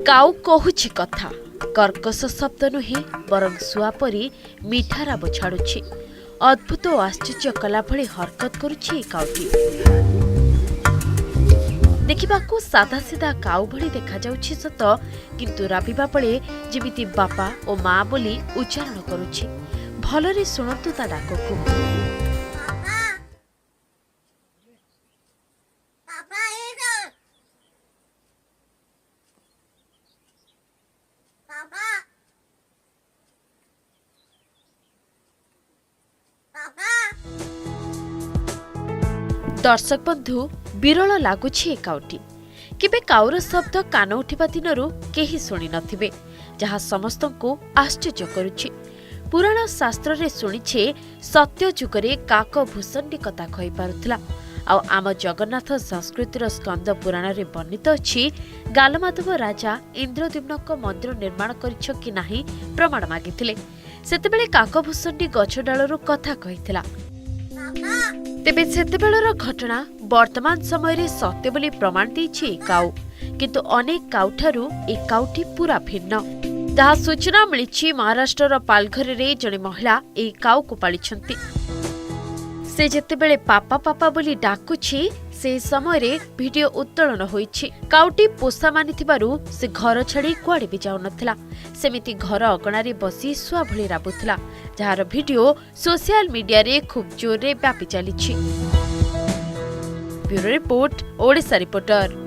काऊ कहूछि कथा कर्कश शब्द नुहे बरं सुआ परी मीठा राब छाड़ुछि। अद्भुत और आश्चर्य कला भली हरकत करुछि काउटी। देखिबाकू सादा सीधा काऊ भली देखा जाउछि सत, किंतु राबिबा बेले जेमिति बापा और माँ बोली उच्चारण करुछि। भलरे सुनतु ता डाककू। दर्शक बंधु विरल लगुछि ए काउटी। केबे काउर शब्द कान उठिबा दिनरू केही शुणी नथिबे, जहा समस्तंकु आश्चर्य करुछि। पुराण शास्त्र रे शुणिछे सत्य जुगरे काक भूषण्डी कथा कहि पारुथला। आ आम जगन्नाथ संस्कृतिर स्कंद पुराण रे वर्णित अछि गालमाधव राजा इंद्रद्युम्नक मंदिर निर्माण करिछ कि नाही प्रमाण मागिथिले। सेतेबेले काक भूषण्डी गछ डालरू कथा कहिथिला। तेबे सेतेबेलर घटना वर्तमान समय रे सत्य बोली प्रमाण दैछि काऊ, किंतु अनेक काउठारू ए काउटी पूरा भिन्न। जहा सूचना मिलिछि महाराष्ट्रर पालघर रे जणे महिला ए काऊ को पालिछंती। से जेतेबेले पापा पापा बोली डाकुछि से समय रे वीडियो उत्तोलन होइछि। काउटी पोषा मानिथिबारु से घर छाड़ी कुआडे भी जाउ नथिला। सेमिति घर अगणारे बसी सुआ भली राबुथिला, जहार वीडियो सोशल मीडिया रे खूब जोर रे व्यापी चलिछि। Bureau report, Odisha reporter.